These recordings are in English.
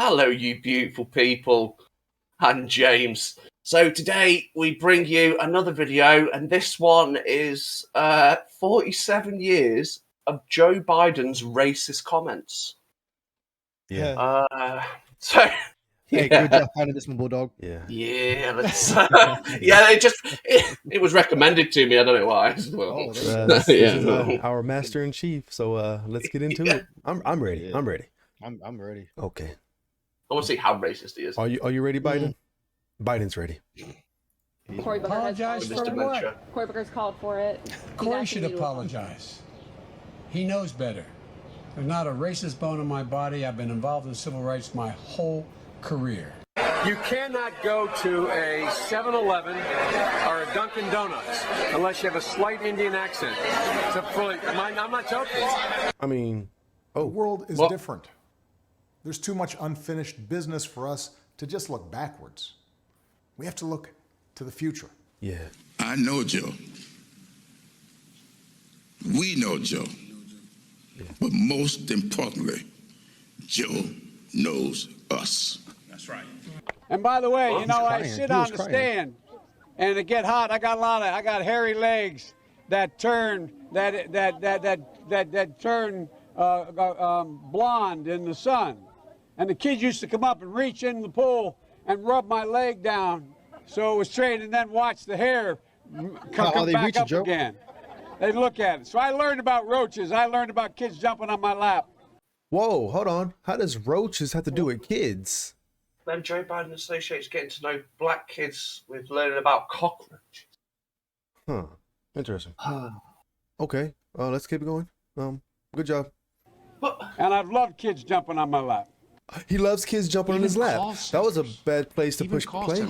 Hello, you beautiful people. I'm James. So today we bring you another video, and this one is 47 years of Joe Biden's racist comments. Yeah. So Hey, good job finding this one, Bulldog. Yeah. Let's. It was recommended to me. I don't know why. Oh, this is our master in chief. So let's get into it. I'm ready. Yeah. I'm ready. I'm ready. Okay. I want to see how racist he is. Are you ready, Biden? Biden's ready. Cory Booker Apologize for what? Cory Booker's called for it. Cory should apologize. He knows better. There's not a racist bone in my body. I've been involved in civil rights my whole career. You cannot go to a 7-Eleven or a Dunkin' Donuts unless you have a slight Indian accent. I'm not joking. I mean, the world is different. There's too much unfinished business for us to just look backwards. We have to look to the future. Yeah. I know Joe. We know Joe. Yeah. But most importantly, Joe knows us. That's right. And by the way, I sit on the stand and it get hot. I got hairy legs that turn blonde in the sun. And the kids used to come up and reach in the pool and rub my leg down so it was straight, and then watch the hair come back up again. They'd look at it. So I learned about roaches. I learned about kids jumping on my lap. Whoa, hold on. How does roaches have to do with kids? Then Joe Biden associates getting to know black kids with learning about cockroaches. Huh. Interesting. Okay. Let's keep going. Good job. And I've loved kids jumping on my lap. He loves kids jumping on his lap. That was a bad place to push play.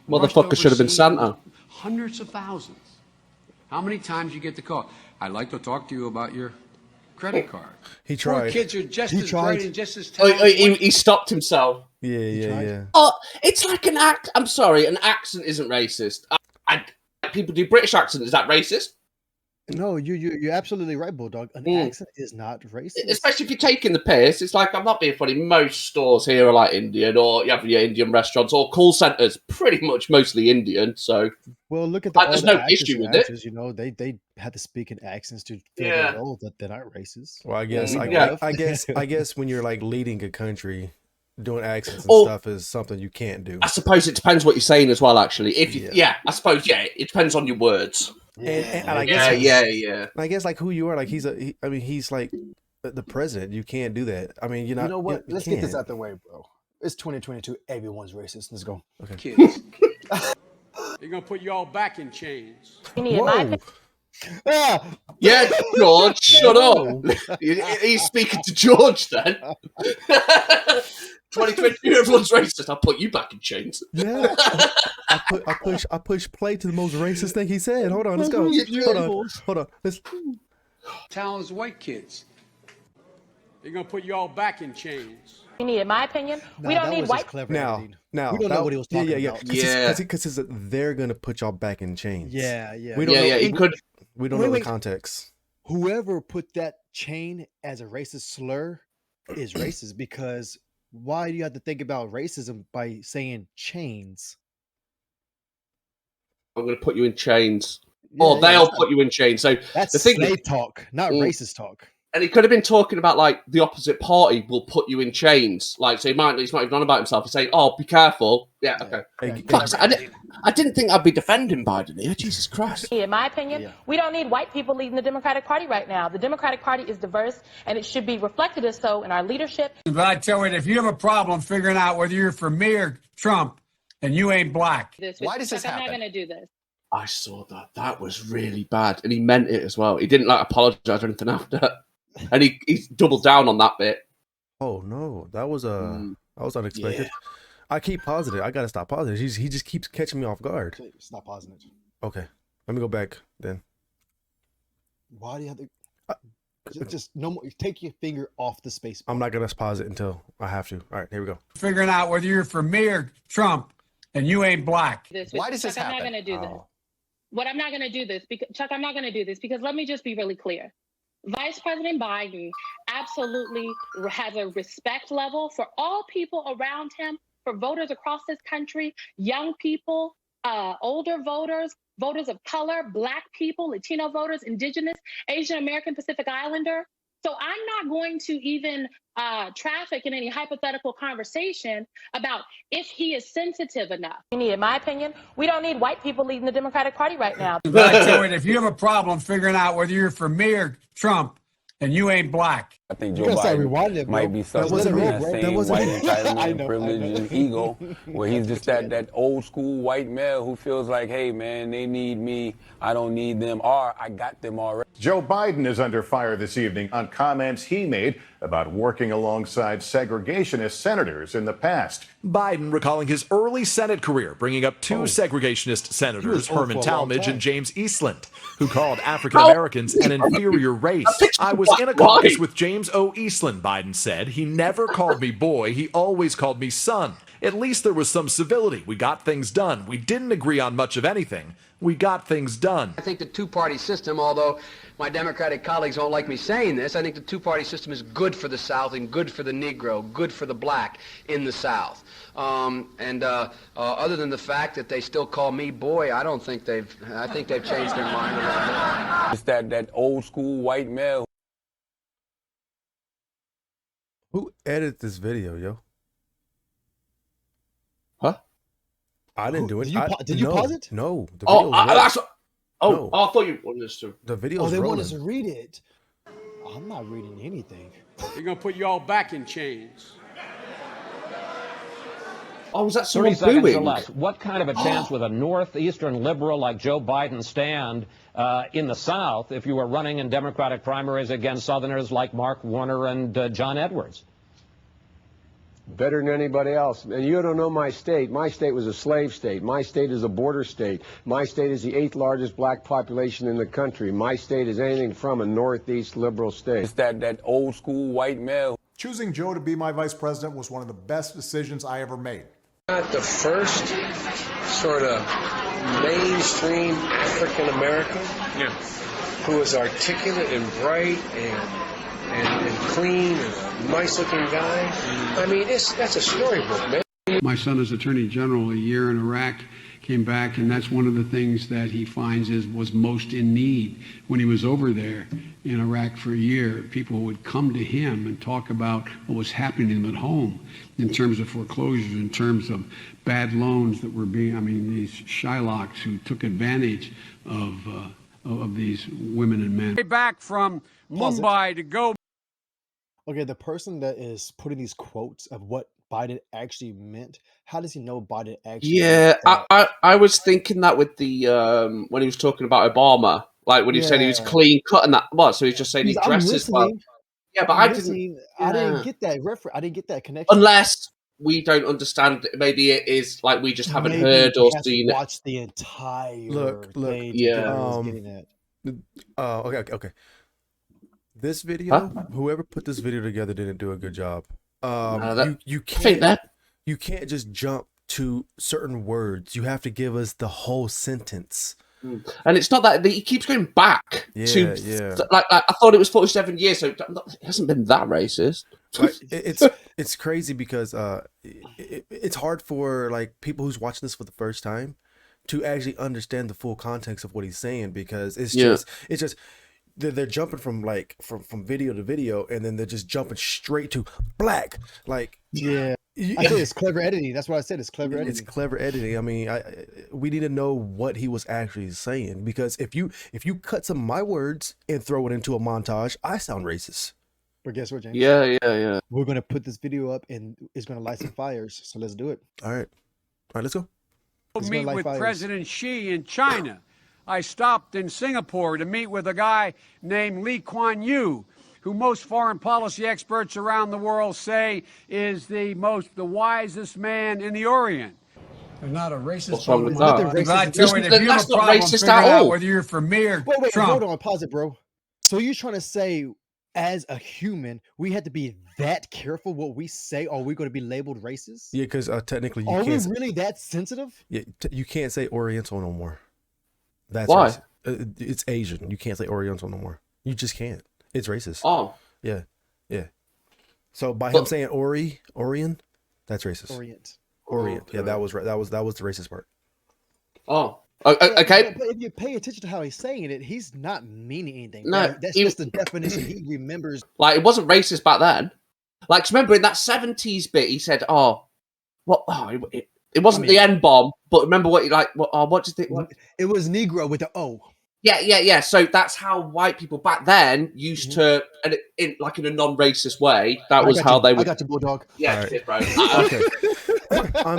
Motherfucker should have been Santa. Hundreds of thousands. How many times you get the call? I'd like to talk to you about your credit card. He tried. Poor kids are just as bright and just as talented. He stopped himself. Yeah. Oh, it's like an act. I'm sorry, an accent isn't racist. People do British accent. Is that racist? No, you're absolutely right, Bulldog. An accent is not racist. Especially if you're taking the piss. It's like, I'm not being funny. Most stores here are like Indian, or you have your Indian restaurants, or call centers, pretty much mostly Indian. So, well, look at there's no issue with it. They had to speak in accents to feel their role that they're not racist. Well, I guess when you're like leading a country, doing accents and stuff is something you can't do. I suppose it depends what you're saying as well. Actually, if you, I suppose it depends on your words. And I guess I guess like who you are, like he's like the president. You can't do that. I mean, you know what? Let's get this out the way, bro. It's 2022. Everyone's racist. Let's go. Okay. Kids. They're gonna put you all back in chains. Yeah, George, shut up. He's speaking to George then. 2022, everyone's racist. I'll put you back in chains. Yeah. I push play to the most racist thing he said. Hold on, let's go. Hold on. Talented white kids. They're gonna put you all back in chains. You need, in my opinion, we don't need white. Now, we don't know what he was talking about. Because they're gonna put y'all back in chains. Yeah. We don't know. We don't know the context. Whoever put that chain as a racist slur is racist, because why do you have to think about racism by saying chains? I'm going to put you in chains. They'll put you in chains. So that's the thing slave talk, not racist talk. And he could have been talking about like the opposite party will put you in chains. Like, so he's not even on about himself. He's saying, "Oh, be careful." Yeah, okay. I didn't think I'd be defending Biden here. Jesus Christ. In my opinion, we don't need white people leading the Democratic Party right now. The Democratic Party is diverse, and it should be reflected as so in our leadership. But I tell you, if you have a problem figuring out whether you're for me or Trump, and you ain't black. Why does this happen? I'm not going to do this. I saw that. That was really bad, and he meant it as well. He didn't like apologize or anything after. And he doubled down on that bit. Oh no, that was unexpected. Yeah. I keep pausing it. I gotta stop pausing it. He just keeps catching me off guard. Stop pausing it. Okay, let me go back then. Why do you have to? Just no more. Take your finger off the space bar. I'm not gonna pause it until I have to. All right, here we go. Figuring out whether you're for me or Trump, and you ain't black. Why does this happen? I'm not going to do this. What I'm not going to do this because Chuck, I'm not going to do this because let me just be really clear. Vice President Biden absolutely has a respect level for all people around him, for voters across this country, young people, older voters, voters of color, Black people, Latino voters, Indigenous, Asian American, Pacific Islander. So I'm not going to even traffic in any hypothetical conversation about if he is sensitive enough. In my opinion, we don't need white people leading the Democratic Party right now. If you have a problem figuring out whether you're for me or Trump, and you ain't black. I think Joe Biden might be suffering from that same white entitlement, privilege, and ego, where he's just that old school white male who feels like, hey, man, they need me, I don't need them, or I got them already. Joe Biden is under fire this evening on comments he made about working alongside segregationist senators in the past. Biden recalling his early Senate career, bringing up two segregationist senators, Herman Talmadge and James Eastland, who called African Americans an inferior race. I was in a caucus with James O. Eastland, Biden said. He never called me boy. He always called me son. At least there was some civility. We got things done. We didn't agree on much of anything. We got things done. I think the two-party system, although my Democratic colleagues don't like me saying this, I think the two-party system is good for the South and good for the Negro, good for the black in the South. Other than the fact that they still call me boy, I think they've changed their mind a little bit. It's that old school white male. Who edited this video, yo? Huh? I didn't do it. Did you pause it? No. The I thought you wanted us to. The video. They want us to read it. I'm not reading anything. They're gonna put you all back in chains. Oh, was that someone booing? What kind of a chance would a northeastern liberal like Joe Biden stand in the South if you were running in Democratic primaries against Southerners like Mark Warner and John Edwards? Better than anybody else. And you don't know my state. My state was a slave state. My state is a border state. My state is the 8th largest black population in the country. My state is anything from a northeast liberal state. It's that old school white male. Choosing Joe to be my vice president was one of the best decisions I ever made. Not the first sort of mainstream African American who was articulate and bright and clean and a nice looking guy. I mean, that's a storybook, man. My son is Attorney General, a year in Iraq, came back, and that's one of the things that he finds was most in need. When he was over there in Iraq for a year, people would come to him and talk about what was happening to them at home in terms of foreclosures, in terms of bad loans that were these Shylocks who took advantage of these women and men. Back from Mumbai to go. Okay, the person that is putting these quotes of what Biden actually meant, how does he know Biden actually meant that? I was thinking that with the when he was talking about Obama, like when he said he was clean cut and that. What? So he's just saying he dresses well. Yeah, but I didn't get that reference. I didn't get that connection. Unless we don't understand, maybe it is like we just haven't heard or seen it. Watch the entire thing. Yeah. Okay. This video, whoever put this video together didn't do a good job. You can't just jump to certain words. You have to give us the whole sentence. And it's not that he keeps going back to like I thought it was 47 years, so it hasn't been that racist. Right. It's crazy because it's hard for like people who's watching this for the first time to actually understand the full context of what he's saying, because it's just they're jumping from video to video, and then they're just jumping straight to black. Like, I think it's clever editing. That's what I said. It's clever editing. It's clever editing. I mean, we need to know what he was actually saying, because if you cut some of my words and throw it into a montage, I sound racist. But guess what, James? Yeah. We're gonna put this video up, and it's gonna light some fires. So let's do it. All right, let's go. Meet with President Xi in China. I stopped in Singapore to meet with a guy named Lee Kuan Yew, who most foreign policy experts around the world say is the wisest man in the Orient. They're not a racist. What's wrong with that? That's not racist at all. Whether you're for me or wait, Trump. Hold on, pause it, bro. So you're trying to say, as a human, we had to be that careful what we say, or we're going to be labeled racist? Yeah, because technically, are we really that sensitive? Yeah, you can't say Oriental no more. That's why? It's Asian. You can't say Oriental no more. You just can't. It's racist. Oh. Yeah. Yeah. So by him saying Orion, that's racist. Orient. Yeah, that was the racist part. Oh. Okay. But if you pay attention to how he's saying it, he's not meaning anything. No, That's just the definition he remembers. Like, it wasn't racist back then. Like, remember in that 70s bit, he said, "Oh, what? Oh, it wasn't the N-bomb, but remember what you like? What did it? What? It was Negro with the O." Yeah. So that's how white people back then used to, and in a non-racist way. That was how they would. I got you, Bulldog. Yeah, right. bro. Okay.